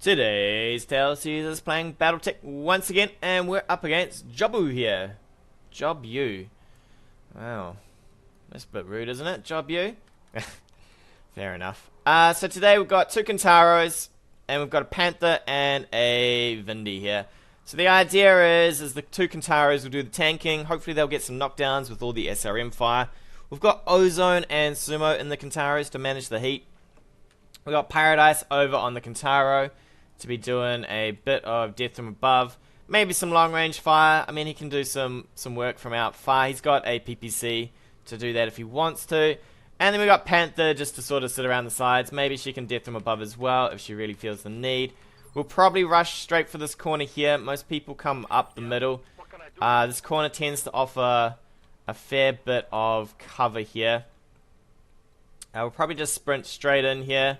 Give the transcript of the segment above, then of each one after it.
Today's Tale series is playing BattleTech once again, and we're up against Jobu here. Jobu. Wow. That's a bit rude, isn't it? Jobu? Fair enough. So today we've got two Kintaros, and we've got a Panther and a Vindi here. So the idea is the two Kintaros will do the tanking. Hopefully they'll get some knockdowns with all the SRM fire. We've got Ozone and Sumo in the Kintaros to manage the heat. We've got Paradise over on the Kintaro to be doing a bit of death from above. Maybe some long range fire. I mean, he can do some work from out far. He's got a PPC to do that if he wants to. And then we got Panther just to sort of sit around the sides. Maybe she can death from above as well if she really feels the need. We'll probably rush straight for this corner here. Most people come up the middle. This corner tends to offer a fair bit of cover here. We'll probably just sprint straight in here.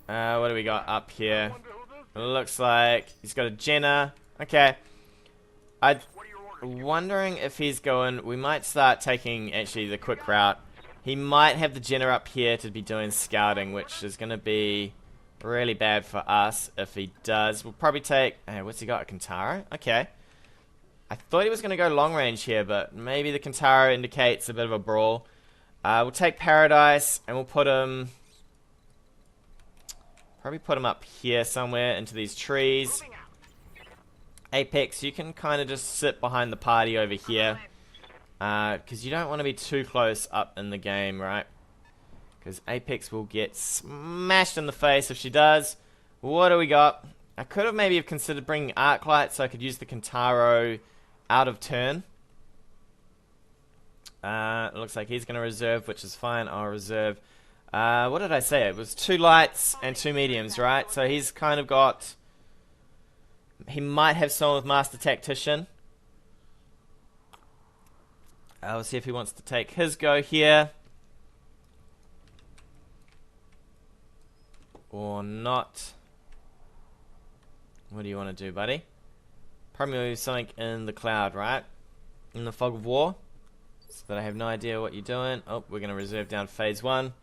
What do we got up here? It looks like he's got a Jenner. Okay. I'm wondering if he's going... We might start taking, actually, the quick route. He might have the Jenner up here to be doing scouting, which is going to be really bad for us if he does. We'll probably take... Hey, what's he got? A Kintaro? Okay. I thought he was going to go long range here, but maybe the Kintaro indicates a bit of a brawl. We'll take Paradise, and we'll put him... Probably put him up here somewhere into these trees. Apex, you can kind of just sit behind the party over here. Because you don't want to be too close up in the game, right? Because Apex will get smashed in the face if she does. What do we got? I could have maybe considered bringing Arclight so I could use the Kintaro out of turn. It looks like he's going to reserve, which is fine. I'll reserve. What did I say? It was 2 lights and 2 mediums, right? So he's kind of got... He might have someone with Master Tactician. We'll see if he wants to take his go here. Or not. What do you want to do, buddy? Probably move something in the cloud, right? In the fog of war. So that I have no idea what you're doing. Oh, we're going to reserve down phase 1.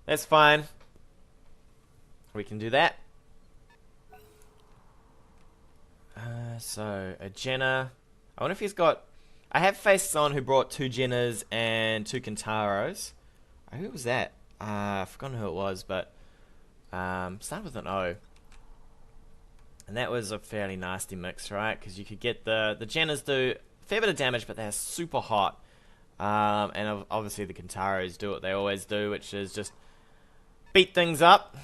That's fine. We can do that. So, a Jenner. I wonder if he's got... I have faced someone who brought 2 Jenners and 2 Kintaros. Who was that? I've forgotten who it was, but... started with an O. And that was a fairly nasty mix, right? Because you could get the Jenners do a fair bit of damage, but they're super hot. And obviously the Kintaros do what they always do, which is just... beat things up.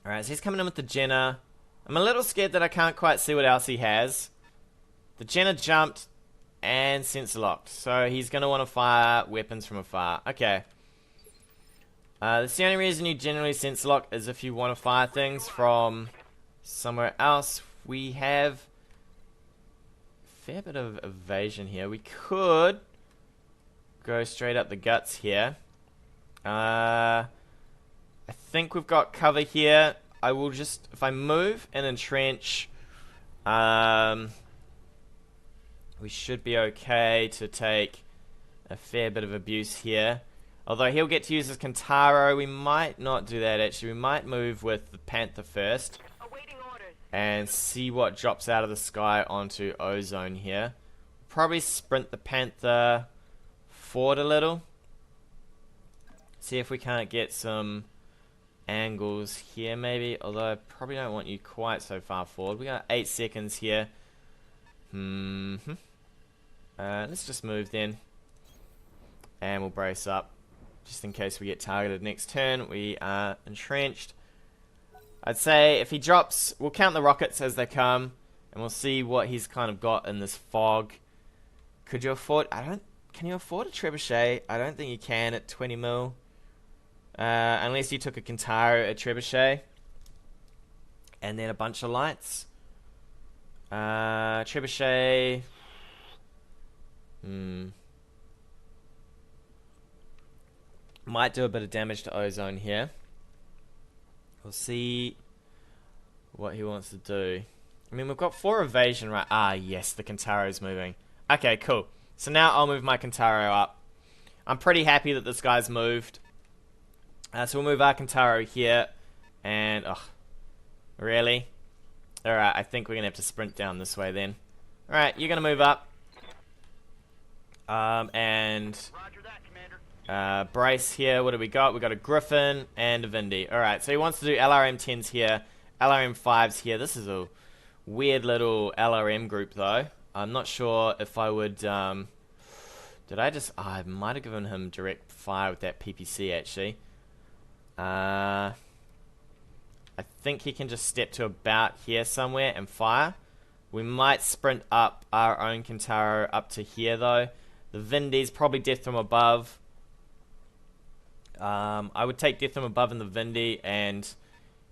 Alright, so he's coming in with the Jenner. I'm a little scared that I can't quite see what else he has. The Jenner jumped and sensor locked. So he's going to want to fire weapons from afar. Okay. That's the only reason you generally sensor lock is if you want to fire things from somewhere else. We have a fair bit of evasion here. We could go straight up the guts here. I think we've got cover here. I will just, if I move and entrench, we should be okay to take a fair bit of abuse here. Although he'll get to use his Kintaro, we might not do that actually. We might move with the Panther first and see what drops out of the sky onto Ozone here. Probably sprint the Panther forward a little. See if we can't get some angles here maybe, although I probably don't want you quite so far forward. We got 8 seconds here. Let's just move then. And we'll brace up. Just in case we get targeted next turn. We are entrenched. I'd say if he drops, we'll count the rockets as they come. And we'll see what he's kind of got in this fog. Could you afford... Can you afford a trebuchet? I don't think you can at 20 mil. Unless you took a Kintaro, a trebuchet, and then a bunch of lights. Trebuchet. Might do a bit of damage to Ozone here. We'll see what he wants to do. I mean, we've got 4 evasion, right? Ah, yes, the Kintaro's moving. Okay, cool. So now I'll move my Kintaro up. I'm pretty happy that this guy's moved. So we'll move our Kintaro here. And, really? Alright, I think we're going to have to sprint down this way then. Alright, you're going to move up. Brace here, what do we got? We got a Griffin and a Vindy. Alright, so he wants to do LRM 10s here, LRM 5s here. This is a weird little LRM group though. I'm not sure if I would, did I just, I might have given him direct fire with that PPC actually. I think he can just step to about here somewhere and fire. We might sprint up our own Kintaro up to here though. The Vindy's probably death from above. I would take death from above in the Vindy and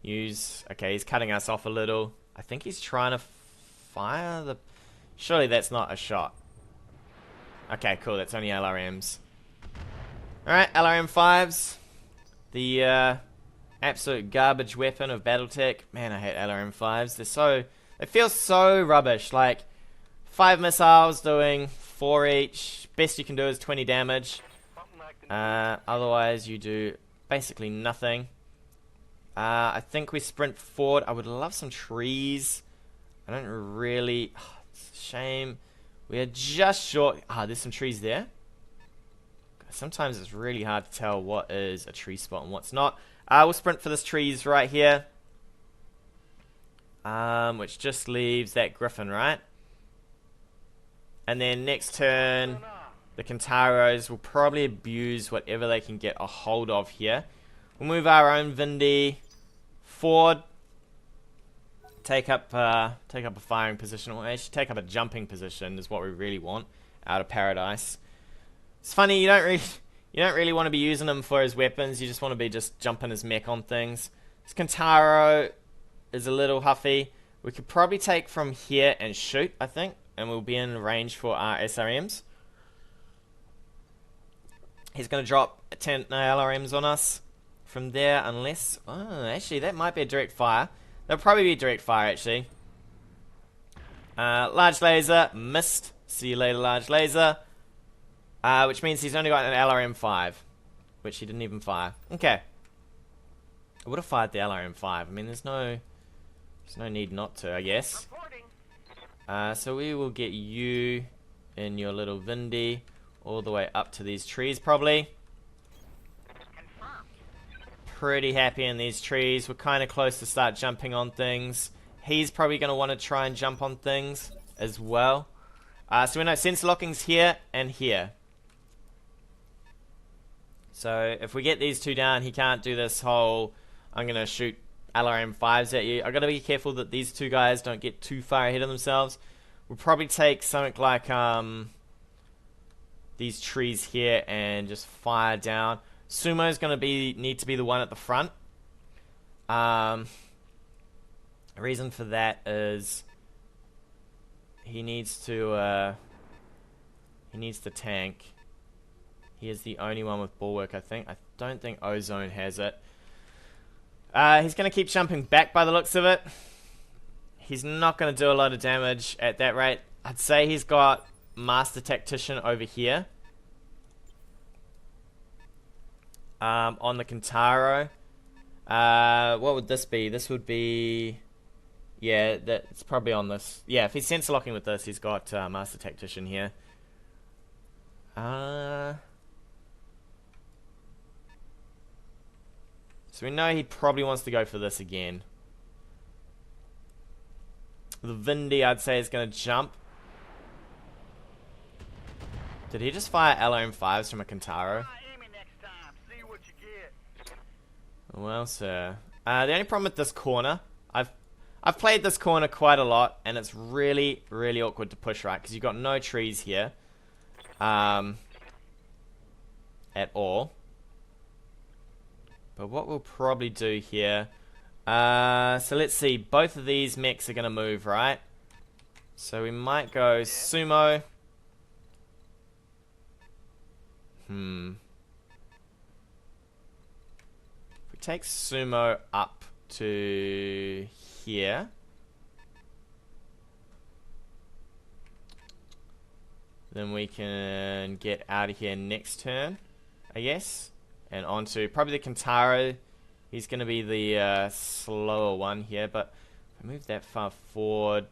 use... Okay, he's cutting us off a little. I think he's trying to fire the... Surely that's not a shot. Okay, cool. That's only LRMs. Alright, LRM 5s. The absolute garbage weapon of BattleTech. Man, I hate LRM 5s. They're so... They feel so rubbish. Like, 5 missiles doing 4 each. Best you can do is 20 damage. Otherwise, you do basically nothing. I think we sprint forward. I would love some trees. I don't really... it's a shame. We are just short... there's some trees there. Sometimes it's really hard to tell what is a tree spot and what's not. We'll sprint for this trees right here. Which just leaves that Griffin, right? And then next turn... The Kintaros will probably abuse whatever they can get a hold of here. We'll move our own Vindy forward. Take up a firing position, or actually take up a jumping position is what we really want out of Paradise. It's funny, you don't really want to be using him for his weapons. You just want to be just jumping his mech on things. This Kintaro is a little huffy. We could probably take from here and shoot, I think, and we'll be in range for our SRMs. He's going to drop 10 LRMs on us from there, unless... Oh, actually, that might be a direct fire. That'll probably be a direct fire, actually. Large laser, missed. See you later, large laser. Which means he's only got an LRM 5, which he didn't even fire. Okay. I would have fired the LRM 5. I mean, there's no need not to, I guess. So we will get you in your little Vindy all the way up to these trees, probably. Pretty happy in these trees. We're kind of close to start jumping on things. He's probably going to want to try and jump on things as well. So we know sensor locking's here and here. So if we get these two down, he can't do this whole, I'm going to shoot LRM 5s at you. I've got to be careful that these two guys don't get too far ahead of themselves. We'll probably take something like these trees here and just fire down. Sumo's going to need to be the one at the front. The reason for that is he needs to tank. He is the only one with bulwark, I think. I don't think Ozone has it. He's going to keep jumping back by the looks of it. He's not going to do a lot of damage at that rate. I'd say he's got Master Tactician over here. On the Kintaro. What would this be? This would be... Yeah, that's probably on this. Yeah, if he's sensor locking with this, he's got Master Tactician here. So we know he probably wants to go for this again. The Vindy, I'd say, is going to jump. Did he just fire LRM 5s from a Kintaro? Well, sir. The only problem with this corner, I've played this corner quite a lot, and it's really, really awkward to push right, because you've got no trees here. At all. But what we'll probably do here... so let's see, both of these mechs are going to move, right? So we might go Sumo. If we take Sumo up to here... Then we can get out of here next turn, I guess. and onto probably the Kintaro. He's going to be the slower one here, but if I move that far forward,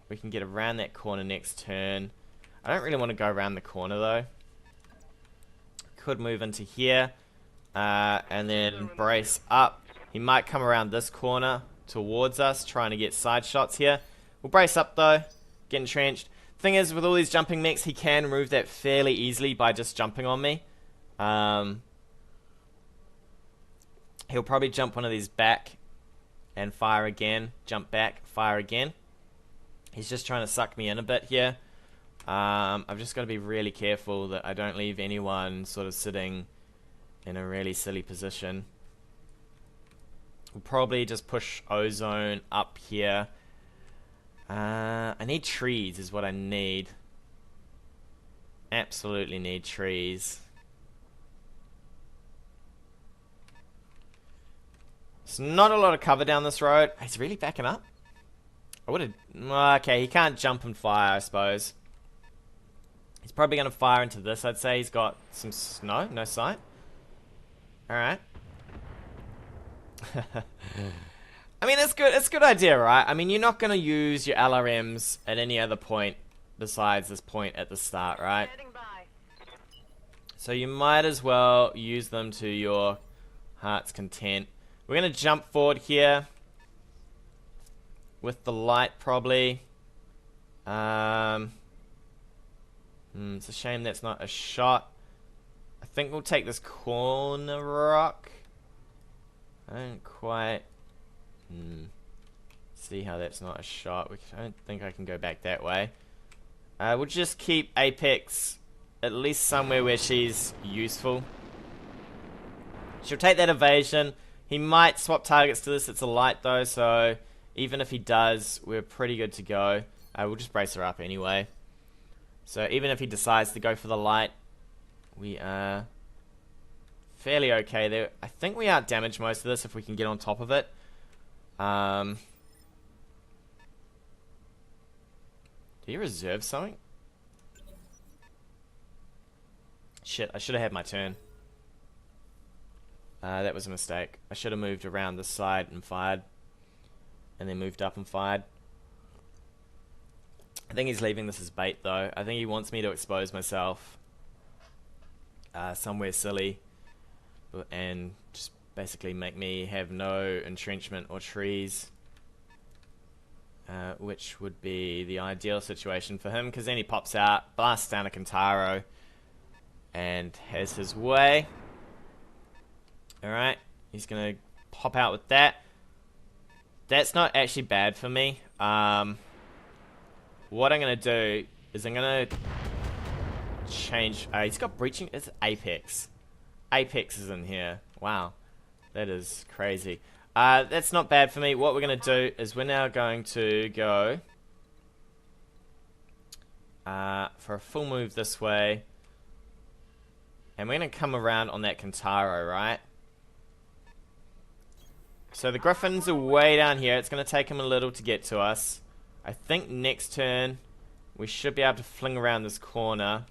we can get around that corner next turn. I don't really want to go around the corner though. Could move into here, and then brace up. He might come around this corner towards us, trying to get side shots here. We'll brace up though, get entrenched. Thing is, with all these jumping mechs, he can remove that fairly easily by just jumping on me. He'll probably jump one of these back and fire again, jump back, fire again. He's just trying to suck me in a bit here. I've just got to be really careful that I don't leave anyone sort of sitting in a really silly position. We'll probably just push ozone up here. I need trees is what I need. Absolutely need trees. There's not a lot of cover down this road. He's really backing up. I would have... Okay, he can't jump and fire, I suppose. He's probably going to fire into this, I'd say. He's got some snow, no sight. Alright. I mean, it's good. It's a good idea, right? I mean, you're not going to use your LRMs at any other point besides this point at the start, right? So you might as well use them to your heart's content. We're going to jump forward here with the light, probably. It's a shame that's not a shot. I think we'll take this corner rock. I don't quite see how that's not a shot. I don't think I can go back that way. We'll just keep Apex at least somewhere where she's useful. She'll take that evasion. He might swap targets to this. It's a light though, so even if he does, we're pretty good to go. We'll just brace her up anyway. So even if he decides to go for the light, we are fairly okay there. I think we out-damage most of this if we can get on top of it. Do you reserve something? Shit, I should have had my turn. That was a mistake. I should have moved around this side and fired. And then moved up and fired. I think he's leaving this as bait though. I think he wants me to expose myself somewhere silly. And just basically make me have no entrenchment or trees. Which would be the ideal situation for him. Because then he pops out, blasts down a Kintaro. And has his way. Alright, he's going to pop out with that. That's not actually bad for me. What I'm going to do is I'm going to change... he's got breaching... It's Apex. Apex is in here. Wow. That is crazy. That's not bad for me. What we're going to do is we're now going to go for a full move this way. And we're going to come around on that Kintaro, right? So the Griffins are way down here. It's going to take him a little to get to us. I think next turn we should be able to fling around this corner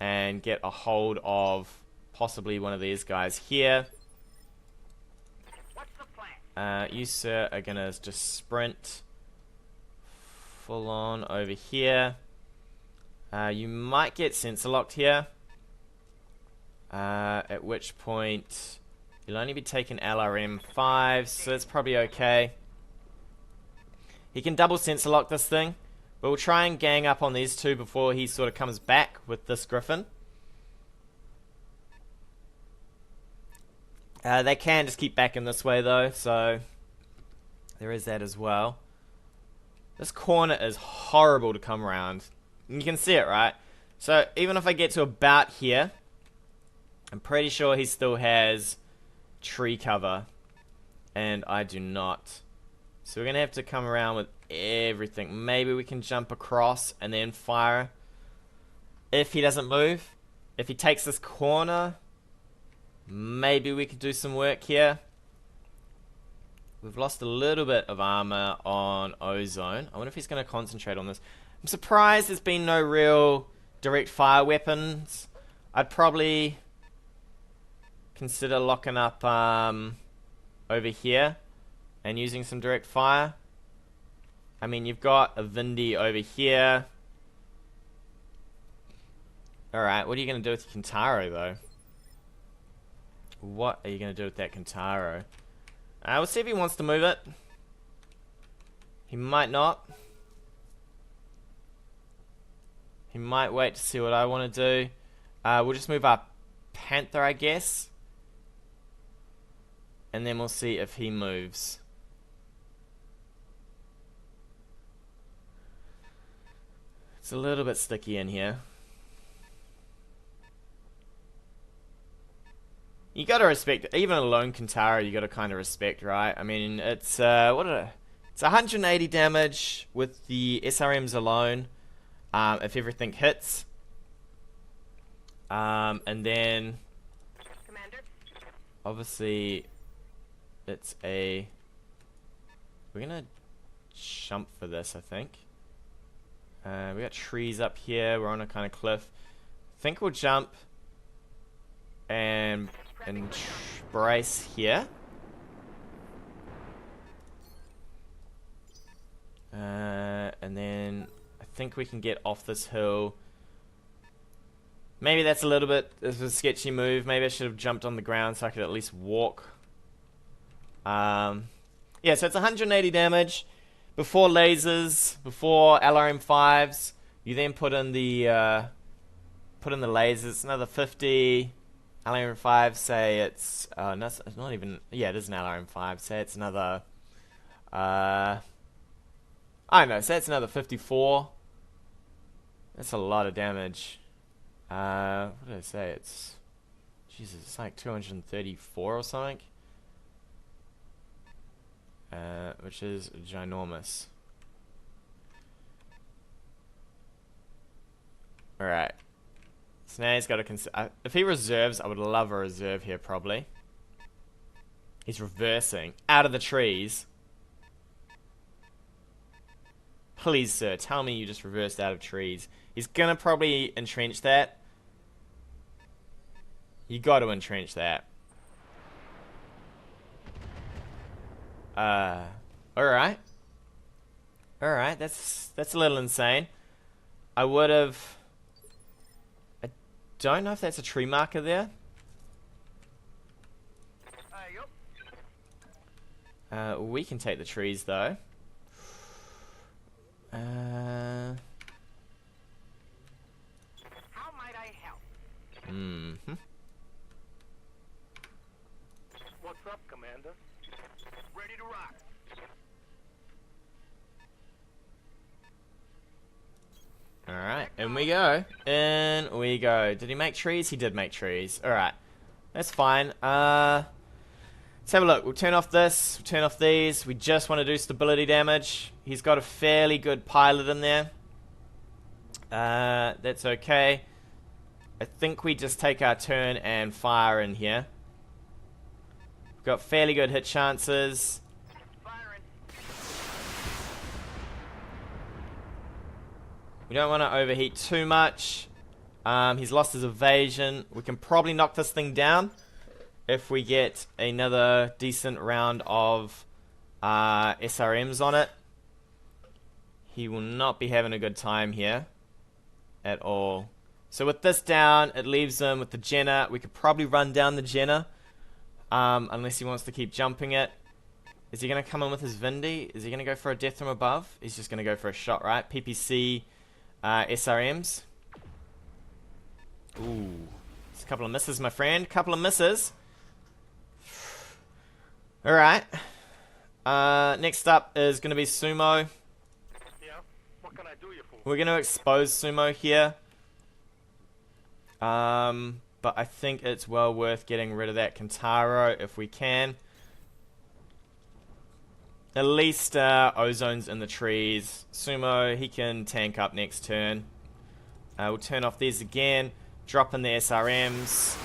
and get a hold of possibly one of these guys here. You, sir, are going to just sprint full on over here. You might get sensor locked here. At which point you'll only be taking LRM 5, so that's probably okay. He can double sensor lock this thing, but we'll try and gang up on these two before he sort of comes back with this Griffin. They can just keep backing this way though, so there is that as well. This corner is horrible to come around. You can see it, right? So even if I get to about here, I'm pretty sure he still has tree cover, and I do not. So we're going to have to come around with everything. Maybe we can jump across and then fire if he doesn't move. If he takes this corner, maybe we could do some work here. We've lost a little bit of armor on ozone. I wonder if he's going to concentrate on this. I'm surprised there's been no real direct fire weapons. I'd probably consider locking up over here and using some direct fire. I mean, you've got a Vindy over here. Alright, what are you going to do with your Kintaro, though? What are you going to do with that Kintaro? We'll see if he wants to move it. He might not. He might wait to see what I want to do. We'll just move our Panther, I guess. And then we'll see if he moves. It's a little bit sticky in here. You gotta respect it. Even a lone Kintaro, you gotta kind of respect, right? I mean, it's it's 180 damage with the SRMs alone, if everything hits. And then, Commander, obviously, it's a. We're gonna jump for this, I think. We got trees up here. We're on a kind of cliff. I think we'll jump and brace here. And then I think we can get off this hill. Maybe that's a little bit of a sketchy move. Maybe I should have jumped on the ground so I could at least walk. Yeah, so it's 180 damage. Before lasers, before LRM5s, you then put in the lasers. Another 50. LRM5, say it's no, it's not even. Yeah, it is an LRM5. Say it's another. I don't know. Say it's another 54. That's a lot of damage. What did I say? It's Jesus. It's like 234 or something. Which is ginormous. Alright. So now he's got to consider. If he reserves, I would love a reserve here, probably. He's reversing out of the trees. Please, sir, tell me you just reversed out of trees. He's gonna probably entrench that. You got to entrench that. Alright. Alright, that's a little insane. I would have. I don't know if that's a tree marker there. We can take the trees though. How might I help? What's up, Commander? Ready to rock. Alright, in we go. In we go. Did he make trees? He did make trees. Alright. That's fine. Let's have a look. We'll turn off this. We'll turn off these. We just want to do stability damage. He's got a fairly good pilot in there. That's okay. I think we just take our turn and fire in here. We've got fairly good hit chances. We don't want to overheat too much. He's lost his evasion. We can probably knock this thing down if we get another decent round of SRMs on it. He will not be having a good time here at all. So with this down, it leaves him with the Jenner. We could probably run down the Jenner, unless he wants to keep jumping it. Is he going to come in with his Vindy? Is he going to go for a death from above? He's just going to go for a shot, right? PPC SRMs. Ooh. It's a couple of misses, my friend. Couple of misses. Alright. Next up is going to be Sumo. Yeah? What can I do you for? We're going to expose Sumo here. But I think it's well worth getting rid of that Kintaro if we can. At least Ozone's in the trees. Sumo, he can tank up next turn. We'll turn off these again. Drop in the SRMs.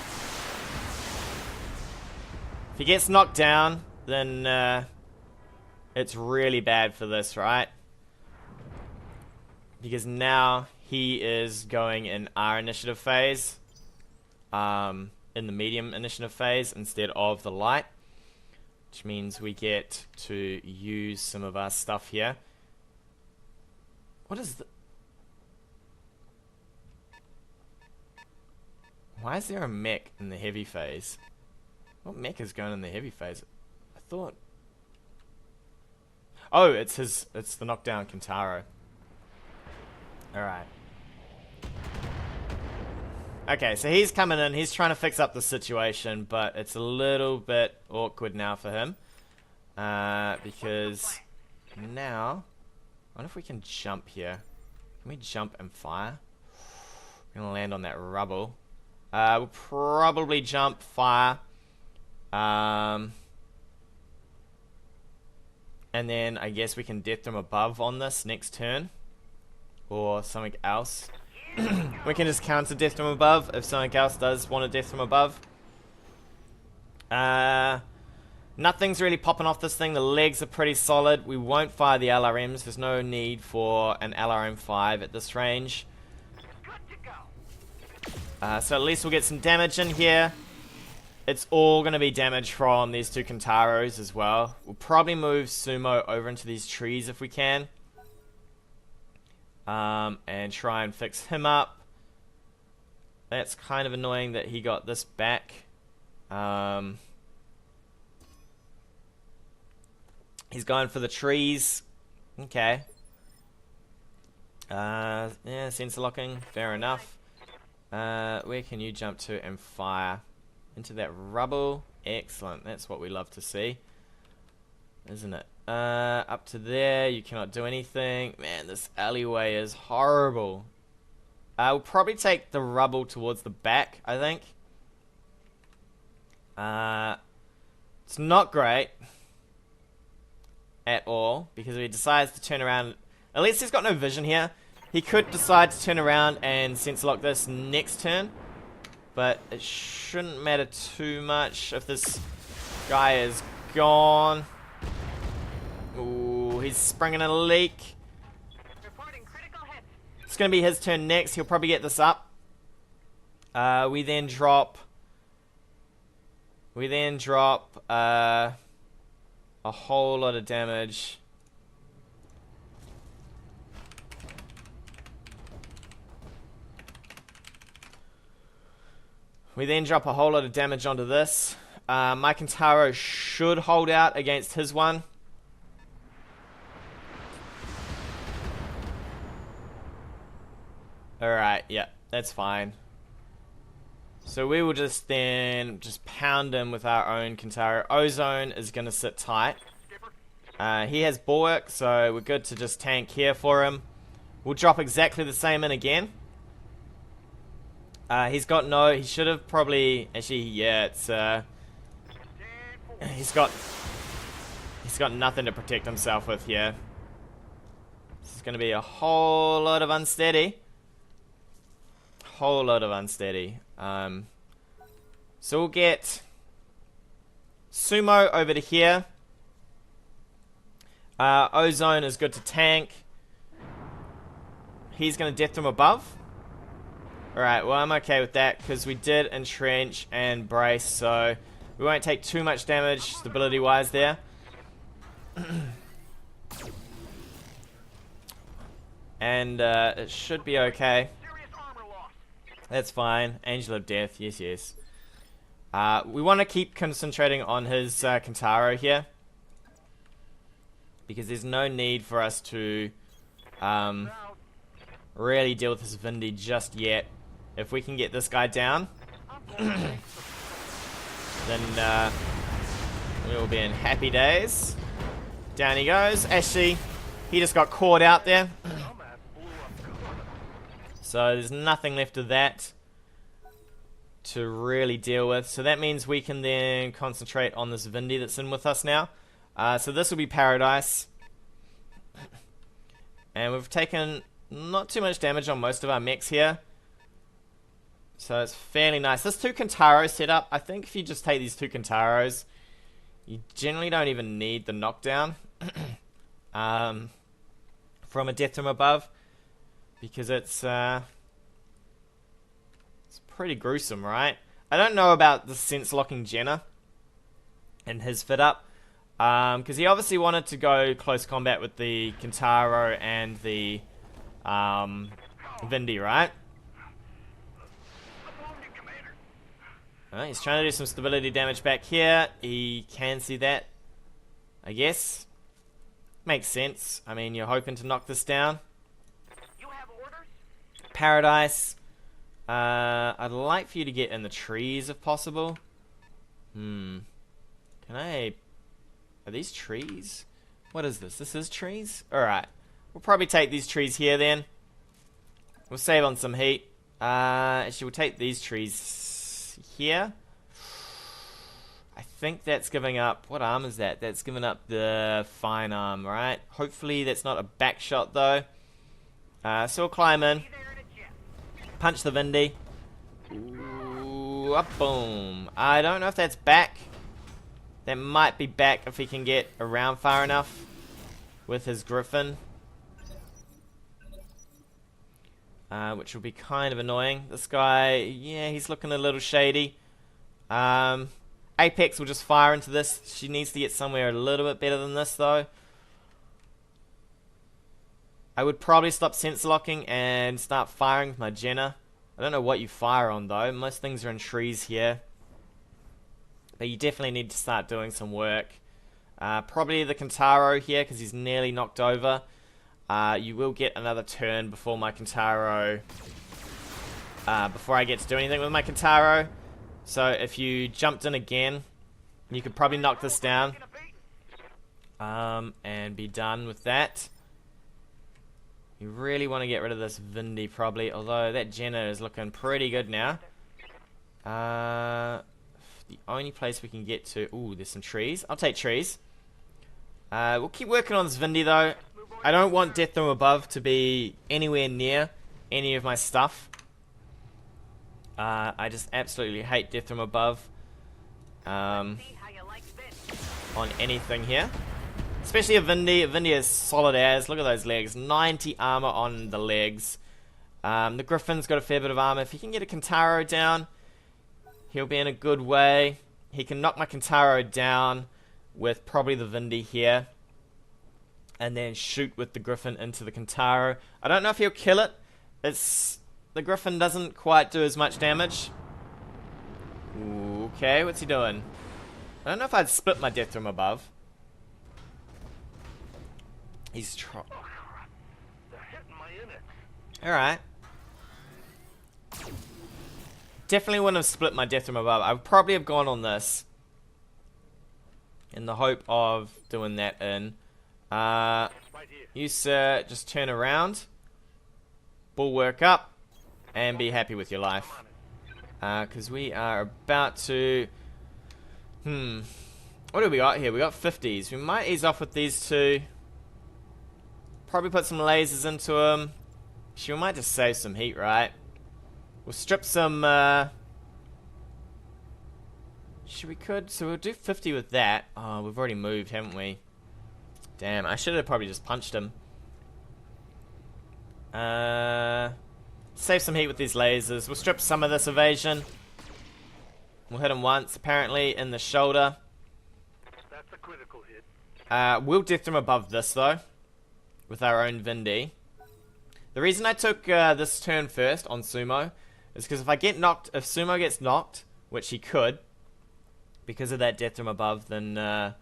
If he gets knocked down, then it's really bad for this, right? Because now he is going in our initiative phase. in the medium initiative phase instead of the light, which means we get to use some of our stuff here. What is the... Why is there a mech in the heavy phase? What mech is going in the heavy phase? I thought... Oh, it's the knockdown Kintaro. Alright. Okay, so he's coming in, he's trying to fix up the situation, but it's a little bit awkward now for him. Because now... I wonder if we can jump here. Can we jump and fire? We're gonna land on that rubble. We'll probably jump, fire. And then I guess we can death from above on this next turn. Or something else. We can just counter death from above if something else does want a death from above. Nothing's really popping off this thing. The legs are pretty solid. We won't fire the LRMs. There's no need for an LRM-5 at this range. So at least we'll get some damage in here. It's all going to be damage from these two Kintaros as well. We'll probably move Sumo over into these trees if we can. And try and fix him up. That's kind of annoying that he got this back. He's going for the trees. Okay. Yeah, sensor locking. Fair enough. Where can you jump to and fire? Into that rubble. Excellent. That's what we love to see. Isn't it? Up to there. You cannot do anything. Man, this alleyway is horrible. We'll probably take the rubble towards the back, I think. It's not great. At all. Because if he decides to turn around... At least he's got no vision here. He could decide to turn around and sensor lock this next turn. But it shouldn't matter too much if this guy is gone. Ooh, he's springing a leak. It's going to be his turn next. He'll probably get this up. We then drop a whole lot of damage. We then drop a whole lot of damage onto this. My Kintaro should hold out against his one. Alright, yeah, that's fine. So we will just then pound him with our own Kintaro. Ozone is going to sit tight. He has bulwark, so we're good to just tank here for him. We'll drop exactly the same in again. He's got no... He should have probably... Actually, yeah, it's... He's got nothing to protect himself with here. This is going to be a whole lot of unsteady. Whole lot of unsteady. So we'll get Sumo over to here. Ozone is good to tank. He's going to death from above. Alright, well I'm okay with that because we did entrench and brace, so we won't take too much damage stability wise there. And it should be okay. That's fine. Angel of Death, yes, yes. We want to keep concentrating on his Kintaro here. Because there's no need for us to really deal with this Vindy just yet. If we can get this guy down, then we'll be in happy days. Down he goes. Actually, he just got caught out there. So there's nothing left of that to really deal with. So that means we can then concentrate on this Vindy that's in with us now. So this will be Paradise. And we've taken not too much damage on most of our mechs here. So it's fairly nice. This two Kintaro setup, I think if you just take these two Kintaros, you generally don't even need the knockdown from a death from above. Because it's pretty gruesome, right? I don't know about the sense-locking Jenner and his fit-up. Because he obviously wanted to go close combat with the Kintaro and the Vindy, right? He's trying to do some stability damage back here. He can see that, I guess. Makes sense. I mean, you're hoping to knock this down. You have orders? Paradise. I'd like for you to get in the trees if possible. Can I... Are these trees? What is this? This is trees? Alright. We'll probably take these trees here then. We'll save on some heat. Actually, we'll take these trees here. I think that's giving up... What arm is that? That's giving up the fine arm, right? Hopefully that's not a back shot though. So we'll climb in. Punch the Vindy. Ooh, up, boom. I don't know if that's back. That might be back if he can get around far enough with his Griffin. Which will be kind of annoying. This guy, yeah, he's looking a little shady. Apex will just fire into this. She needs to get somewhere a little bit better than this, though. I would probably stop sense locking and start firing with my Jenner. I don't know what you fire on, though. Most things are in trees here. But you definitely need to start doing some work. Probably the Kintaro here, because he's nearly knocked over. You will get another turn before my Kintaro... before I get to do anything with my Kintaro. So if you jumped in again, you could probably knock this down. And be done with that. You really want to get rid of this Vindy, probably. Although that Jenner is looking pretty good now. The only place we can get to... Ooh, there's some trees. I'll take trees. We'll keep working on this Vindy, though. I don't want Death from Above to be anywhere near any of my stuff. I just absolutely hate Death from Above. On anything here. Especially a Vindy. A Vindy is solid as. Look at those legs. 90 armor on the legs. The Griffin's got a fair bit of armor. If he can get a Kintaro down... He'll be in a good way. He can knock my Kintaro down with probably the Vindy here. And then shoot with the Griffin into the Kintaro. I don't know if he'll kill it. The Griffin doesn't quite do as much damage. Okay, what's he doing? I don't know if I'd split my Death from Above. He's trying. Alright. Definitely wouldn't have split my Death from Above. I would probably have gone on this. In the hope of doing that in. You, sir, just turn around. Bulwark up. And be happy with your life. Because we are about to... What do we got here? We got 50s. We might ease off with these two. Probably put some lasers into them. She might just save some heat, right? We'll strip some, we could, so we'll do 50 with that. Oh, we've already moved, haven't we? Damn, I should have probably just punched him. Save some heat with these lasers. We'll strip some of this evasion. We'll hit him once, apparently, in the shoulder. That's a critical hit. We'll Death from Above this, though. With our own Vindy. The reason I took this turn first on Sumo is because if I get knocked, if Sumo gets knocked, which he could, because of that Death from Above, then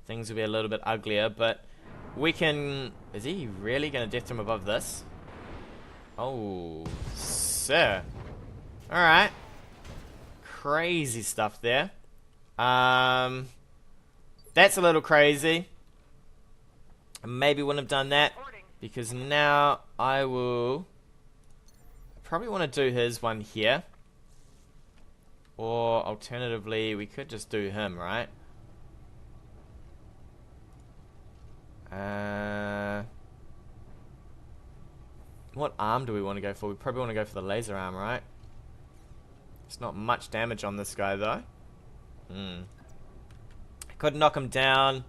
things will be a little bit uglier. But we can... Is he really going to Death from Above this? Oh, sir. Alright. Crazy stuff there. That's a little crazy. I maybe wouldn't have done that, because now I will... Probably want to do his one here. Or alternatively, we could just do him, right? What arm do we want to go for? We probably want to go for the laser arm, right? It's not much damage on this guy, though. Could knock him down,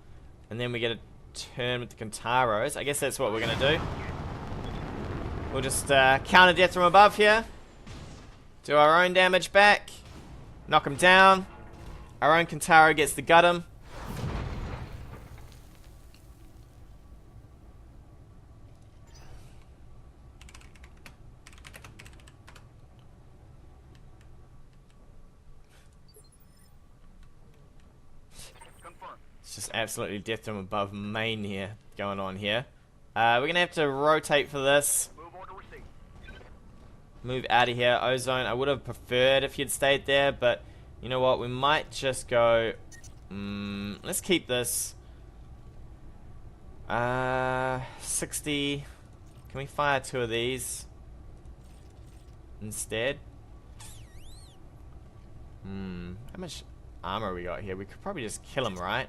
and then we get a turn with the Kintaros. I guess that's what we're going to do. We'll just counter Death from Above here. Do our own damage back. Knock him down. Our own Kintaro gets to gut him. It's just absolutely death from above mania going on here. We're going to have to rotate for this. Move out of here. Ozone, I would have preferred if you'd stayed there, but you know what? We might just go... let's keep this. 60. Can we fire 2 of these instead? How much armor we got here? We could probably just kill him, right?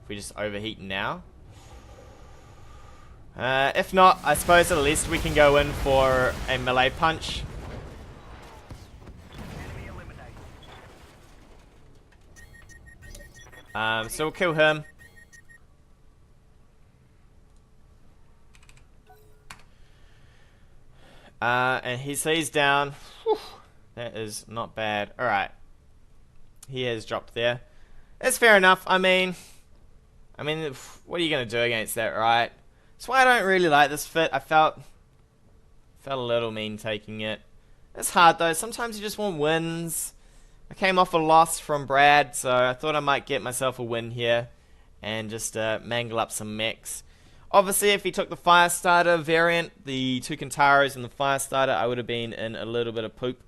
If we just overheat now. If not, I suppose at least we can go in for a melee punch. So we'll kill him. And he's down. Whew, that is not bad. Alright. He has dropped there. That's fair enough. I mean, what are you going to do against that, right? That's why I don't really like this fit. I felt a little mean taking it. It's hard though. Sometimes you just want wins. I came off a loss from Brad, so I thought I might get myself a win here and just mangle up some mechs. Obviously, if he took the Firestarter variant, the 2 Kintaros and the Firestarter, I would have been in a little bit of poop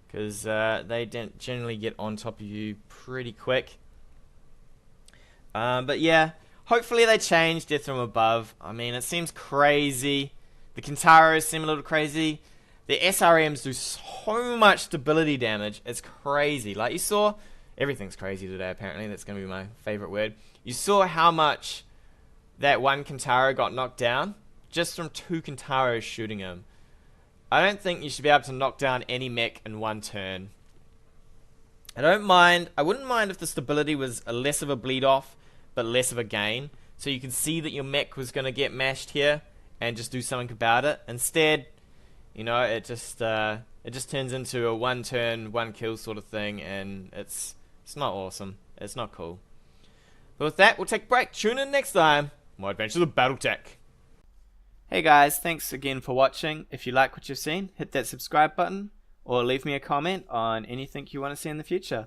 because they didn't generally get on top of you pretty quick. But yeah, hopefully they change Death from Above. I mean, it seems crazy. The Kintaros seem a little crazy. The SRMs do so much stability damage. It's crazy. Like you saw, everything's crazy today apparently. That's going to be my favorite word. You saw how much that one Kintaro got knocked down just from 2 Kintaros shooting him. I don't think you should be able to knock down any mech in 1 turn. I wouldn't mind if the stability was less of a bleed off, but less of a gain. So you can see that your mech was going to get mashed here and just do something about it. Instead, you know, it just turns into a 1 turn, 1 kill sort of thing, and it's not awesome. It's not cool. But with that, we'll take a break. Tune in next time. More adventures of BattleTech. Hey guys, thanks again for watching. If you like what you've seen, hit that subscribe button or leave me a comment on anything you want to see in the future.